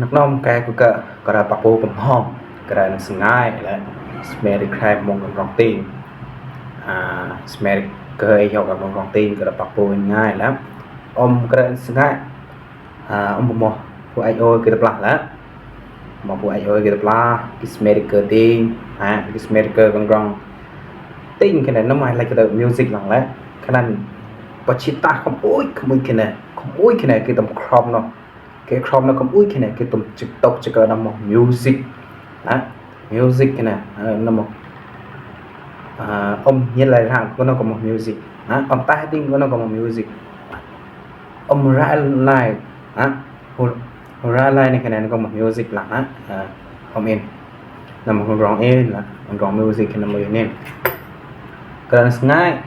นักน้อมแกก็กระปะโปกับห้องกระสง่ายและสเมริแครมงกับรองตีสเมริเคยเกี่ยวกับรองตีกระปะโปง่ายแล้วอมกระสง่ายอมหมอผู้ไอโอกระปลาแล้วหมอผู้ไอโอกระปลากิสเมริเกอร์ตีกิสเมริเกอร์กับรองตีขนาดน้ำมันอะไรก็ได้มิวสิกหลังแล้วขนาดปัจจิตาขโมยขนาดคือตำครอมเนาะcái krom nó cũng cái này cái tụm trực tốc cho cái nằm music music cái này nằm ông như lại rằng của nó có một music ông tai tiếng của nó có một music ông ra lại ra lại này cái này nó có một music là ông in nằm một rong in là một rong music cái nằm nên cái này ngay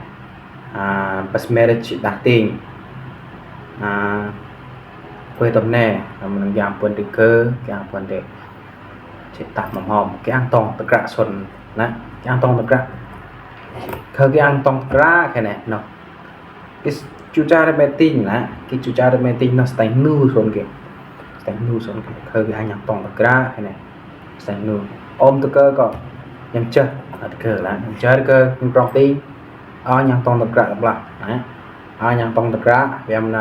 pas merek chỉ đặt tiền với tầm nè mình giảm phần được cơ giảm phần để chế tạo mỏng hòm cái an toàn tất cả xuân nè cái an toàn tất cả khơi cái an toàn tất cả cái này nó cái chú cha đây tin nè cái chú cha đây tin nó đánh nu xuân kìa đánh nu xuân khơi cái an toàn tất cả cái này đánh nu ôm tất cơ còn nhầm chơi tất cơ là nhầm chơi cơ mình trọng tin an toàn tất cả là an toàn tất cả về em nè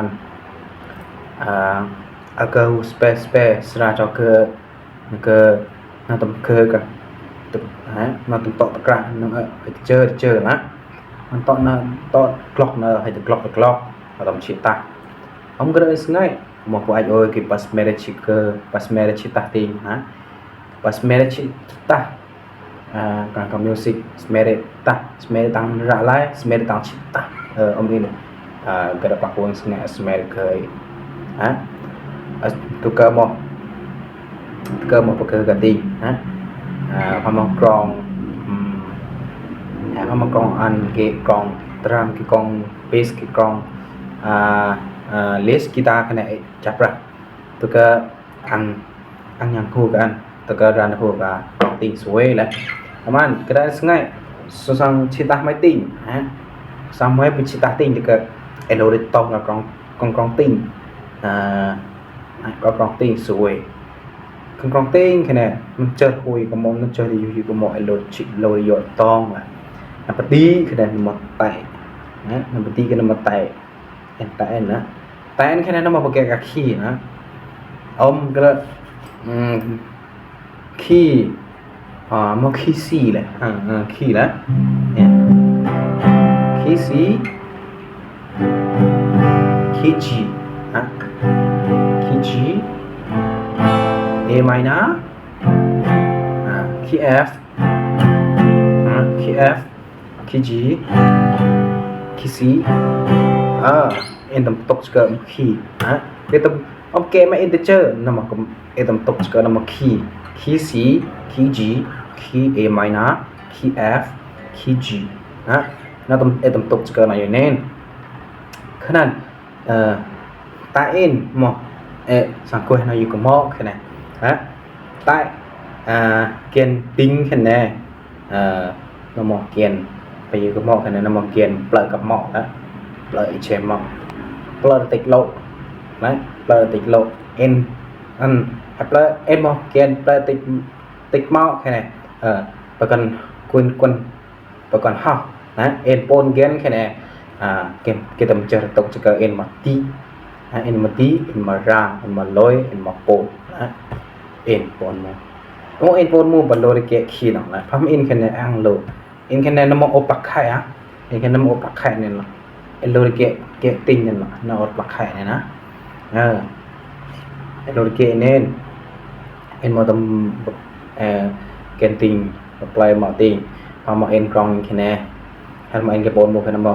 cơ space ra cho cơ nó tầm cơ cả nó tầm tọt cả nó chơi má nó tọt clock nó hay clock và tầm chỉ ta ông cái đấy ngay một vài ơi cái pasmere chỉ ta tin pasmere chỉ ta càng có music smere tăng ra lại smere tăng chỉ ta ông đi cái đó bác quân nghe smere khơi tukar mo gantiพอมากรองอันเกกรองตรามเกกรองเบสเกกรองเลสกีตาร์คะแนนจับละตุกอันยังคู่กันตุกรันคู่กับกรองตีสวยแล้วประมาณก็ได้ง่ายสังชิตาไม่ติ่งสังไม่เป็นชิตาติ่งตุกเอโดริตองกับกรองติ่งcó con tin sủi con tin cái nàyมันเจอคุยกับมองมันเจออยู่กับมองไอ้โลจิโลยอตองอ่ะน้ำปฏิcái nàyมันแตะนะน้ำปฏิcái nàyมันแตะนะแตะแค่นั้นมันมาแกะกับขี้นะอมก็ขี้มันขี้สีแหละขี้แล้วเนี่ยขี้สีขี้จีG A minor key F key G key C in tầm tốc cơ key cái tầm ông kê mà integer nằm ở cái tầm tốc cơ nằm ở key C key G key A minor key F key G nó tầm tầm tốc cơ này nên khả năng ta in mộtสังเกตเราอยู่กับหม้อแค่ไหนใต้เกณฑ์ติ้งแค่ไหนเรามองเกณฑ์ไปอยู่กับหม้อแค่ไหนเรามองเกณฑ์เปล่ากับหม้อแล้วเปล่าเชมหม้อเปล่าติดโลนะเปล่าติดโลเอ็นเปล่าเอ็นหม้อเกณฑ์เปล่าติดหม้อแค่ไหนประกันคุณประกันห้านะเอ็นปนเกณฑ์แค่ไหนเกณฑ์ต้องเจอตกจะเกิดเอ็นมาตีin mati in marang in maloi in mapo in pon mo o in pon mo balori ke khi nang la pham in khane ang lo in khane na mo opak khai in khane mo opak khai ne la in lori ke tin ne la na opak khai ne na in lori ke nen in mo tam ken tin apply mo tin pham mo in krong khane han mo in ke pon mo khane mo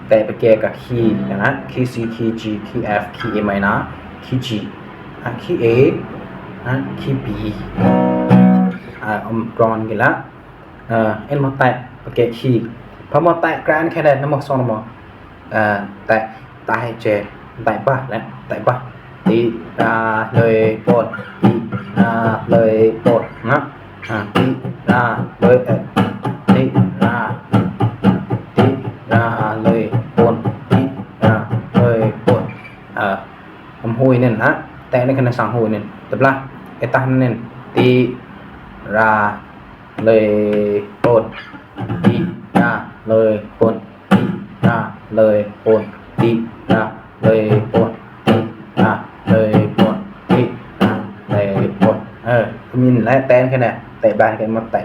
แต่ไปแก้กับคีย์นะคีย์ C คีย์ G คีย์ F คีย์ A minor คีย์ G คีย์ A คีย์ B กรอนกันละเอ็นมาแตะไปแก้คีย์พอมาแตะกลางแค่นั้นน้ำมันซองน้ำมันแตะตายเจแตะป่ะแล้วแตะป่ะตีเลยปวดตีเลยปวดนะตีเลยตีเลยปนตีเลยปนหวยนั่นฮะ แต่ในขณะสังหูนี่ตะปะไอ้ตานี่ติราเลยปนติราเลยปนติราเลยปนติราเลยปนติราเลยปนติราเลยปนมินและแตนแค่นั้นแต่บานกันมาแต่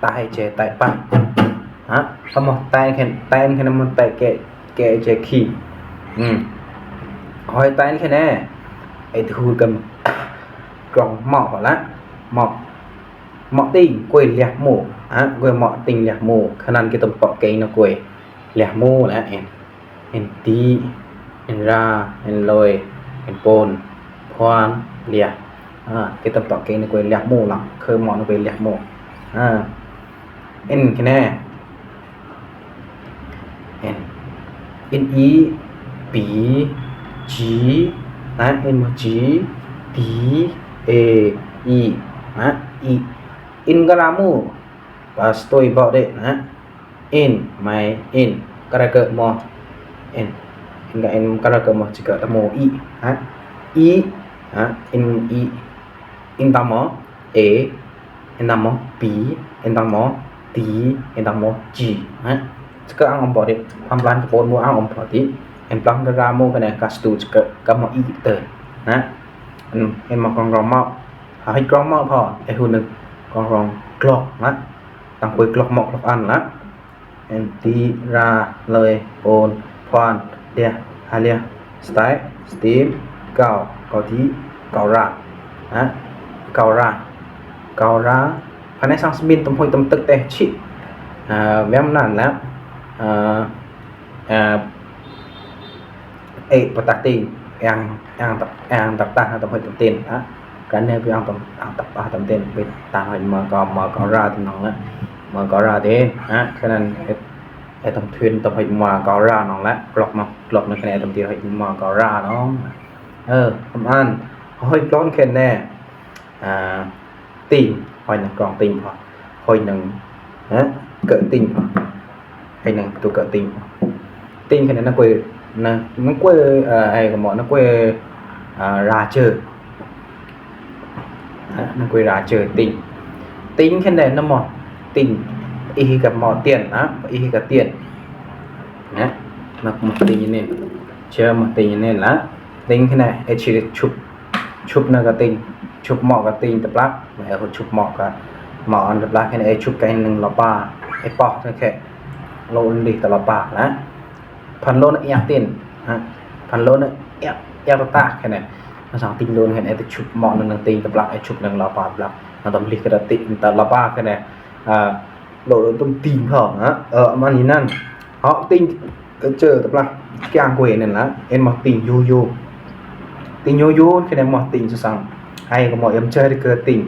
ตายเจแต่ปะฮะพอหมดแตนแค่นั้นมันแต่แกเจขี้หอยแตนแค่นั้นไอ้ทูกันกล่องหมอกละหมอกติ่งกล้วยเลียหมูกล้วยหมอกติ่งเลียหมูขนาดกี่ตำปอกเกงนะกล้วยเลียหมูแล้วเอ็นตีเอ็นราเอ็นลอยเอ็นโปนพวานเลียกี่ตำปอกเกงนะกล้วยเลียหมูหลังเคยหมอกนะกล้วยเลียหมูเอ็นแค่นั้นเอ็นอีปีจีเอ็นจีตีเออีอีingaramu pastoi about it in my in karaga mo in enga in karaga mo jika temu i in i intamo a intamo b intamo t intamo g jika ang about it pamlan pon mo ang about it en plang karamu kana kastu jika kamo i te en mo kong rom mo hai kong mo pho ai huนึงกองรองกลอกนะตั้งคุยกลอกหมอกกลอกอันนะเอ็นตีราเลยโอนพวานเดียฮาเลียสไตล์สตีมเก่าที่เก่าราเก่าราภายในสังสมินตำหอยตำตึกแต่ชิแม้มนั่นแล้วปตักติyangตักตำหอยตำเต้นกันเนี่ยพี่angตับตำเต้นไปตามให้มาก็ราตน้องละมาก็ราเด้ฉะนั้นไอ้ตำทวนตำให้มาก็ราน้องละกลอกในคะแนนตำตีให้มาก็ราน้องประมาณห้อยกลอนแค่แน่ติ่งห้อยหนึ่งกลองติ่งพอห้อยหนึ่งเกิดติ่งพอห้อยหนึ่งตัวเกิดติ่งแค่นั้นนักกวยไอ้ก็หมอนักกวยราเจอนักกวยราเจอติ่งแค่นั้นนะหมอติ่งอีกับหมอเตียนอีกับเตียนนักหมอติ่งนี่เชื่อหมอติ่งนี่ละติ่งแค่นั้นไอ้ชีวิตชุบนักติ่งชุบหมอกับติ่งตะปลักไอ้คนชุบหมอกับหมออันตะปลักแค่นั้นไอ้ชุบกันหนึ่งละป้าไอ้ปอกแค่โลนดิตะละป้านะพันโลนเอียเตียนพันโลนเอียตะแค่นั้นภาษาติงโดนเห็นไอ้ตะชุบหมอนึงติงตะปลักไอ้ชุบนึงละป้าปลักมันต้องลิกระติตะละป้าแค่นั้นโลต้องติงพอมันนี่นั่นเฮาติงเจอตะปลักกลางกวยนั่นละเอ็นมาติงโยติงโยแค่นั้นมาติงสั่งให้ก็หมอเอ็มเจอได้เกิดติง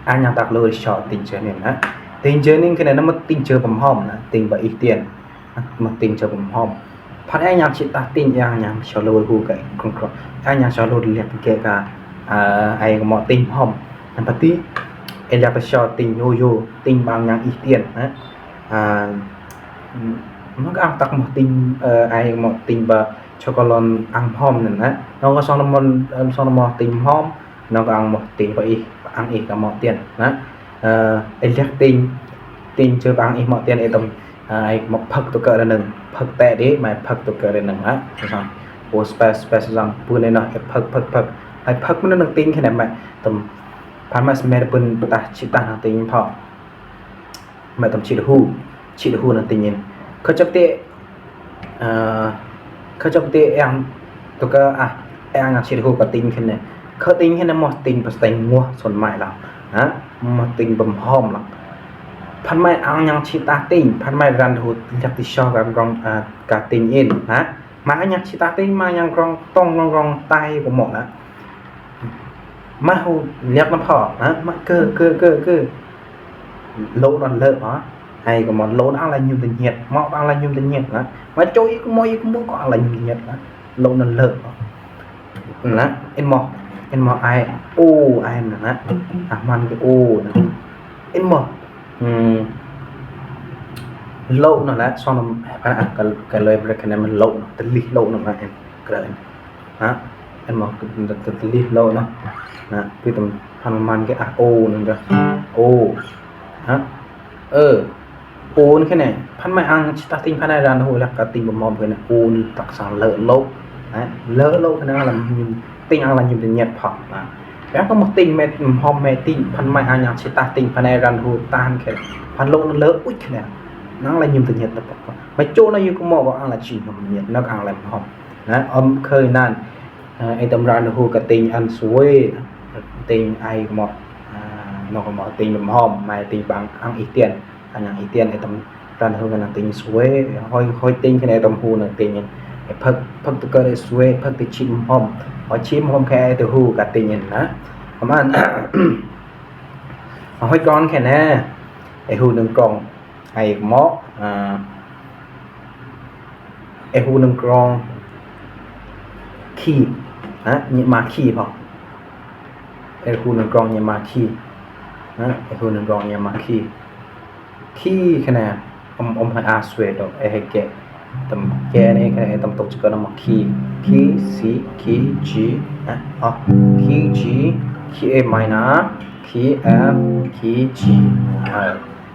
อันยังตักเลยชอติงเจอเนี่ยนะติงเจอนี่แค่นั้นมาติงเจอผมหอมนะติงบ่อีกเตียนมาติงเจอผมหอมพัดไอ้ยังชิตาติงยังชอโลฮูกะคงไอ้ยังชอโลเรียกเกะกะไอ้ก็หมอติงหอมอันปฏิเอ็นอยากไปชอติงโยติงบางยังอีกเตียนนะมันก็อังตักหมอติงไอ้หมอติงบ่ช็อกโกแลตอังหอมนั่นนะน้องก็ซองน้ำหมอติงหอมน้องก็อังหมอติงไปอีกอังอีกกับหมอเตียนนะไอ้เรียกติงเจออังอีกหมอเตียนไอ้ตรงไอ้หมอพักตัวเกิดหนึ่งพักแต่ดิหมายพักตัวเกิดหนึ่งนะสั่งโอ้สเปซสั่งพูดเลยเนาะไอ้พักไอ้พักมันนั่งติงแค่ไหนไหมตรงพันมาสมัยเปิลตาชิตานั่งติงพอไม่ต้องชิดหูนั่งติงยินเขาจะเตะyang tuka yang chiết hô cả tinh khen này khơi tinh khen này mò tinh bớt tinh muaส่วนใหม่แล้วmò tinh bầm hòmแล้วพันไม่เอายังชิตาtinhพันไม่รันหูอยากติดชอบกับกองกับtinhเองมายังชิตาtinhมายังกองต้องกองไตของหมอนะมาหูเรียกน้ำพอมาเก้อโลนอนเลิกhay có món lốn ăn là nhiều tình nhiệt mọ ăn là nhiều tình nhiệt đó mà trôi cũng mua có ăn là nhiều nhiệt đó lốn là lợn đó em mọ ai ai nè man cái nè em mọ lộn nó là xong cái lời cái này mình lộn tình lì lộn nó em cái อันหมอตลิโลเนาะนะคือตำพันมันก็โอนึงก็โอฮะโอนแค่ไหนพันไม่อังชิตาติงพันในร้านหูแล้วก็ติงบ่มอมเพิ่นโอนตักสารเลอะโลนะเลอะโลขนาดนั้นติงอังลันอยู่ในเนียดผักนะแล้วก็มาติงแม่หอมแม่ติงพันไม่อังยังชิตาติงพันในร้านหูตานแค่พันโลเลอะอุ๊ยแค่นั้นนั่งลันอยู่ในเนียดตะปะไม่โจนะอยู่ก็มอว่าอังลันชิมเนียดนักอังลันหอมนะเคยนั่นไอ้ตำร้านหูก็ติงอันสวยติงไอ้หมดนอกหมดติงหอมไม่ติงบางอังอีเตียนอันอย่างอีเตียนไอ้ตำร้านหูกันติงสวยค่อยติงแค่ในตำหูน่ะติงไอ้พักตะก็ได้สวยพักติชิมหอมชิมหอมแค่ไอ้ตะหูก็ติงนะประมาณค่อยกรอนแค่แน่ไอ้หูนึงกรองไอ้หมอไอ้หูนึงกรองขี้นะnhiệtมาขี้พอไอ้หูนึงกรองnhiệtมาขี้นะไอ้หูนึงกรองnhiệtมาขี้ขนาดให้อาสเวดไอ้ให้แกตำแกนี่ขนาดตำตกจะก็นำขี้ซีขี้จีนะขี้จีขี้เอไมนะขี้เอขี้จี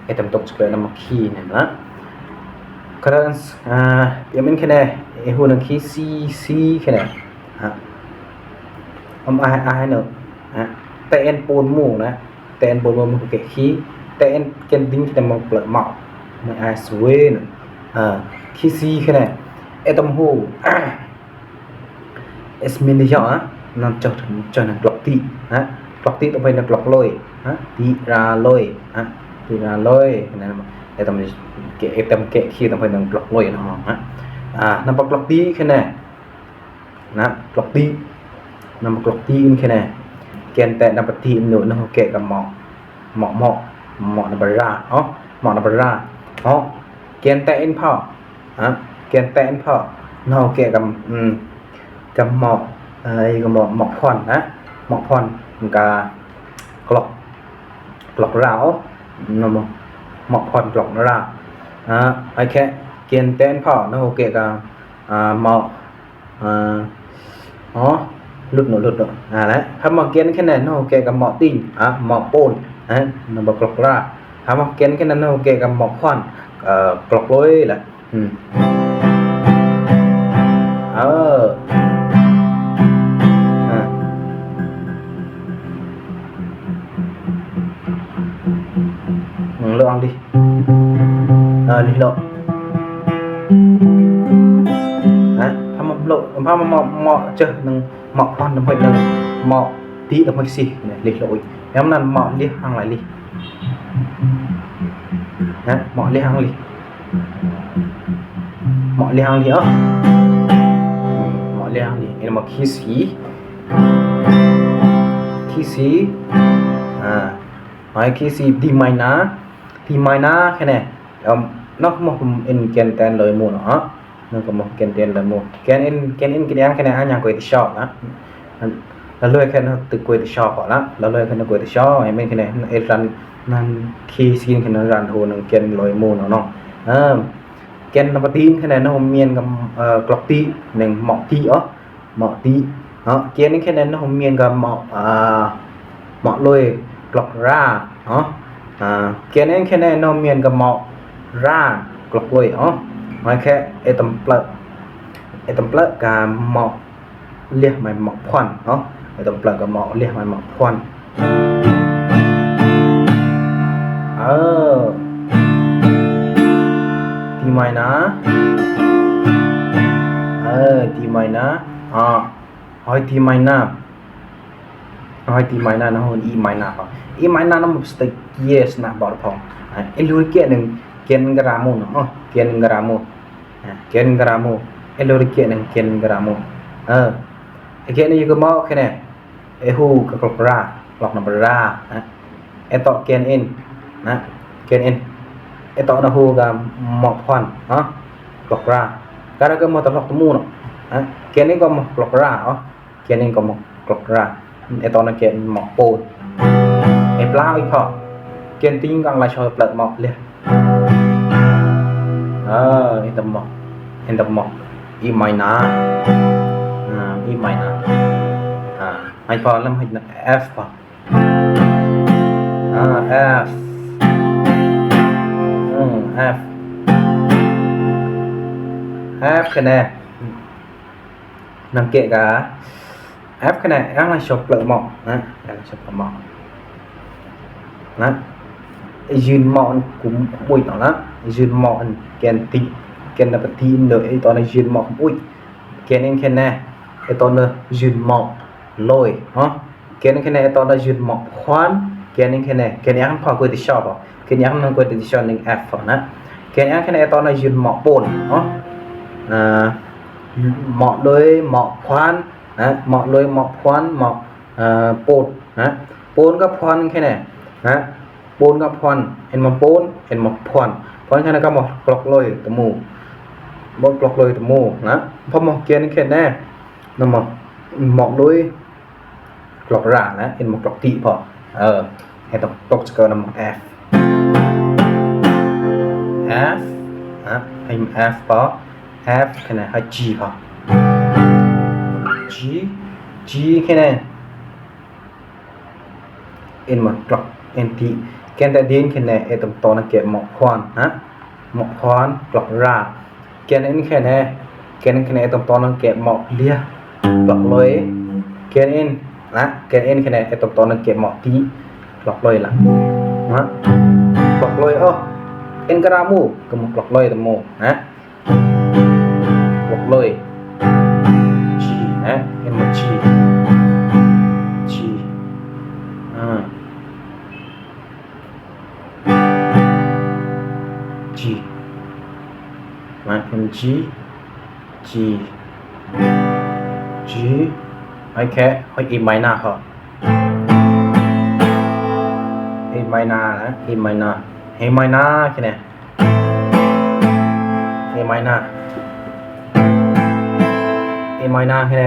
ไอ้ตำตกจะก็นำขี้เนี่ยนะก็ได้ยังเป็นแค่ไหนไอ้หูนึงขี้ซีแค่ไหนai nữa tại en pôn mù nè tại en pôn mù cái khí tại en ken tính thì một lợi mạo mà ai suy nữa khí si cái này em tâm hồ esmin đi chọn nó cho nó lọc tị lọc tị tụi mình là lọc lôi tị ra lôi này em tâm cái khi tụi mình là lọc lôi nó nó bọc lọc tị cái nàyนะกลอกตีนำกลอกตีนแค่ไหนแกนแต่นำปฏิมนุนเฮาแกะกับหมอกนบราหมอนบราแกนแต่อินพ่อแกนแต่อินพ่อเฮาแกะกับหมอกกับหมอกพรนะหมอกพรมันก็กลอกราวเนาะหมอกพรกลอกราไอ้แค่แกนแต่อินพ่อเฮาแกะกับหมอกลุดแล้วถ้ามาเกณฑ์แค่นั้นเฮาแกกับหมอติ่งหมอโปนนำบ่กลอกราถ้ามาเกณฑ์แค่นั้นเฮาแกกับหมอควันกลอกลอยล่ะลองดิลิโลพามาเหมาะเจอนึงเหมาะพรนำให้นึงเหมาะตีนำให้สิเนี่ยลิโลอีแล้วนั้นเหมาะเรียกหังหลายลิเหมาะเรียกหังลิเหมาะเรียกหังลิเหมาะเรียกหังลิเหมาะขี้สีให้ขี้สีตีไมนะแค่ไหนนอกมาผมเอ็นแกนแตนเลยหมู่เนาะnó có một kiện tiền là một cái in cái này anh nhà quay từ shop đó là lôi cái nó từ quay từ shop đó là lôi cái nó quay từ shop ấy bên cái này nó run nên khi xin cái nó run hồ nó kiện lôi mù nó kiện nó tin cái này nó không miên cầm clock tí mình mọ tí đó kiện cái này nó không miên cầm mọ lôi clock ra đó kiện cái này nó miên cầm mọ ra clock lôi đó nóiแค่ไอ้ตำเปลอะกับหมอกเรียกมันหมอกควันเนาะไอ้ตำเปลอะกับหมอกเรียกมันหมอกควันทีใหม่นะทีใหม่นะhỏiทีใหม่นะnó hơn yใหม่นะอีใหม่นะnó một step yes นะบอกพอไอ้ลุยเกียนึงken gramo no ken gramo elorique nang ken gramo again you go mo kene e hu ka klokra klok na bra e to ken in na ken in e to na hu ga mo phon klokra kara ga mo to klok mu no ken ni go mo klokra ken ni go mo klokra e to na ken mo pon e plau i pho ken ting gang la cho plak mo le in the mock E minor ให้พอแล้วให้ F พอF F F คะแนนนังเกะกะ F คะแนนยังlà chụp lợi mọนะยังchụp lợi mọนะยืนมอนกุมบุยต่อนะยืนมอนแกนติแกนดับตีนเลยไอ้ตอนนั้นยืนมอนบุยแกนเองแค่ไหนไอ้ตอนนั้นยืนมอนลอยฮะแกนเองแค่ไหนไอ้ตอนนั้นยืนมอนควันแกนเองแค่ไหนแกนยังพอกูติดชอบอ่ะแกนยังนั่งกูติดชอบหนึ่ง F นะแกนยังแค่ไหนไอ้ตอนนั้นยืนมอนปนฮะมอนเลยมอนควันนะมอนเลยมอนควันมอนปนนะปนกับควันแค่ไหนนะปนกับพรเห็นมาปนเห็นมาพรพรแค่นั้นก็มากรอกเลยตะมูบ่กรอกเลยตะมูนะพอมาเกียนแค่แน่นำมาหมอกด้วยกรอกรานะเห็นมากรอกติพอให้ต้องตกสเกอร์นำ F F นะให้ F พอ F แค่นั้นให้ G พอ G แค่นั้นเห็นมากรอกเอ็นทีแกนแต่ดินแค่ไหนไอ้ตรงตอนนั้นเก็บหมอกควันนะหมอกควันกรอกราแกนนั้นแค่ไหนแกนนั้นแค่ไหนตรงตอนนั้นเก็บหมอกเลียกรอกเลยแกนเอ็นนะแกนเอ็นแค่ไหนไอ้ตรงตอนนั้นเก็บหมอกตีกรอกเลยล่ะนะกรอกเลยเอ็นกระมูก็มากรอกเลยตะโมนะกรอกเลย G นะเอ็นมา G G มาเป็น G ให้แค่ให้ E minor พอ E minor นะ E minor ให้ minor แค่ไหน E minor แค่ไหน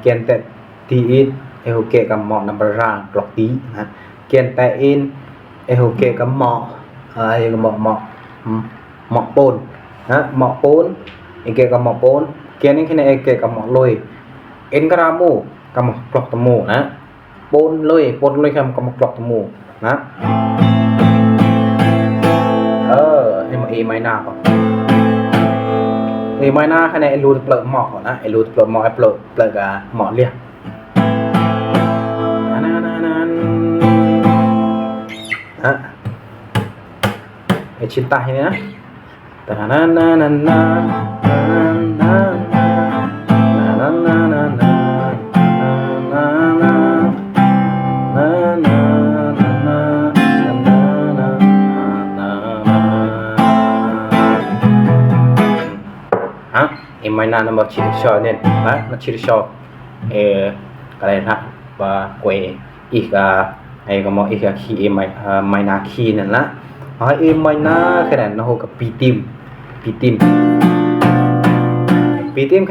เกียนแต่ตีอินเอโฮเกะกับหมอกนับรางกรอกตีนะเกียนแต่อินเอโฮเกะกับหมอกกับหมอกปนนะหมอกปนเอเกะกับหมอกปนเกียนนี่แค่ไหนเอเกะกับหมอกลอยเอ็นกรามูกับหมอกกรอกตะมูนะปนลอยกับหมอกกรอกตะมูนะให้มา A minor ก่อน A minor แค่ไหนไอ้รูเปลือกหมอกก่อนนะไอ้รูเปลือกหมอกไอ้เปลือกกับหมอกเรียกไอ้ชิ้นตายนี่นะเอ็มไมนานัมเบอร์ชิริชอเนี่ยนะนัชิริชออะไรนะว่าเกวอีกไอ้ก็มองอีกคีเอ็มไมนาคีนั่นละเอ็มไมนาขนาดนั้นกับปีติม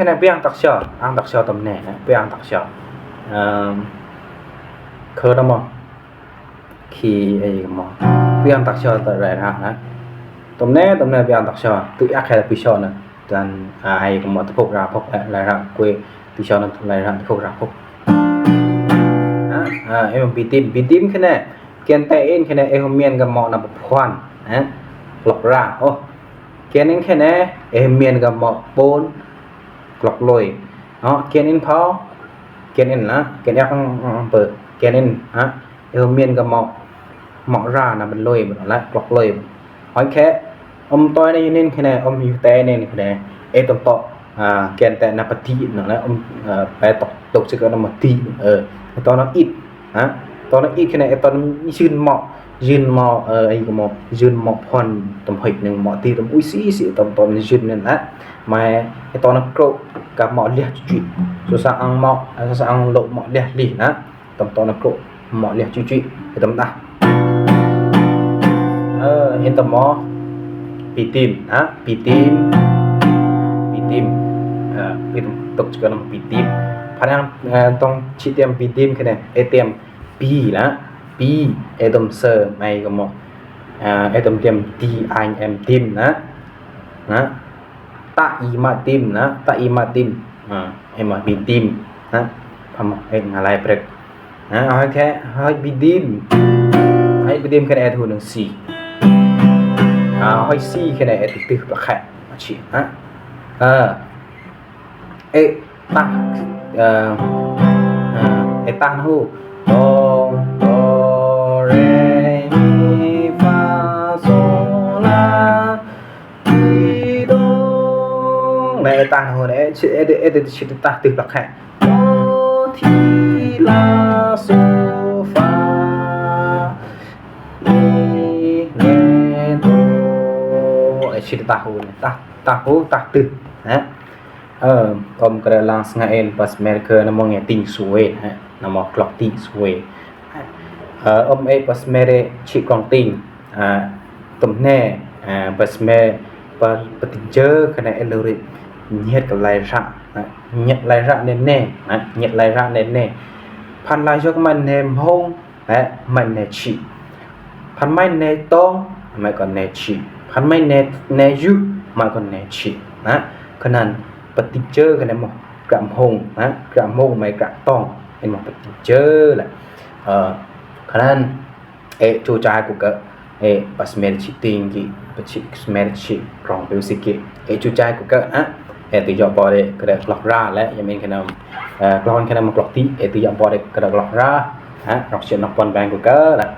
ขนาดเปียงตักชออังตักชอตำแหน่งนะเปียงตักชอเคยได้มั้งคีไอ้ก็มองเปียงตักชอตัวอะไรนะตำแหน่งเปียงตักชอตัวอักแค่ปีชอนะdan aiก็มาตะพกราพกอะไรครับกุยปีชอนั้นอะไรครับตะพกราพกไอ้มันปีติมแค่ไหนเกียนแต่เอ็นแค่ไหนไอ้เมียนกับหมอกนับควันนะกลอกราเกียนเอ็นแค่ไหนไอ้เมียนกับหมอกปนกลอกลอยเกียนเอ็นพอเกียนเอ็นนะเกียนยักษ์เปิดเกียนเอ็นไอ้เมียนกับหมอกรานะมันลอยหมดแล้วกลอกลอยหอยแค่ตัวนี้นี่แค่ไหนอยู่แต่นี่แค่ไหนไอ้ตรงต่อแกนแต่นับตีนั่นแหละไปตกจะก็นำมาตีตอนนั้นอิดตอนนั้นอิดแค่ไหนตอนนั้นยืนหมอไอ้ก็หมอยืนหมอพรตำหอยหนึ่งหมอตีตำอุ้ยสิตอนยืนนั่นแหละมาไอ้ตอนนั้นโกรกับหมอเลี้ยจุ๊สุสานหมอสุสานหลบหมอเลี้ยลีนะตอนนั้นโกรหมอเลี้ยจุ๊ไอ้ตำตาเห็นตำหมอปีติมปีติมตกjuga namaปีติมพนังต้องชิเตรียมปีติมแค่ไหนไอเตรียมปีนะปีไอตมเซอร์ไม่ก็หมดไอตมเตรียม T I M ติมนะตะอีมาติมนะตะอีมาติมไอมาปีติมนะ Pam ngalai prek. Hoi bidim kena thu nang C. Hoi C kena tu pakhat. Chi ha. Ta ta hu do re mi fa sol la ti do. Này ta hu này chi ta tu pakhat. Do ti la so fa mi re do. Chi ta hu ta tu ha. Om kena langsung ngain pas mereka nama ngeting suwe nama clock ti suwe om pas mere chi kong ting tum ne pas me pas petinje kena elori nhiệt cái lai ra nhiệt lai ra nè phan lai cho mình nèm hông mình nè chỉ phan mai nè tông mai còn nè chỉ phan mai nè yu mai còn nè chỉ cáiนั้นปฏิเจอกันนะหมอกระหงนะกระหงไม่กระต้องเป็นหมอปฏิเจอแหละขนาดจูจายกูก็ปัสเมรชิติงกิปัชิสเมรชิรองเบลสิกิจูจายกูก็ติยอปอเดก็ได้กลอกราและยังมีขนาดกลอนขนาดมากลอกตีติยอปอเดก็ได้กลอกราร็อกเชนนอกปอนแบงกูก็แหละ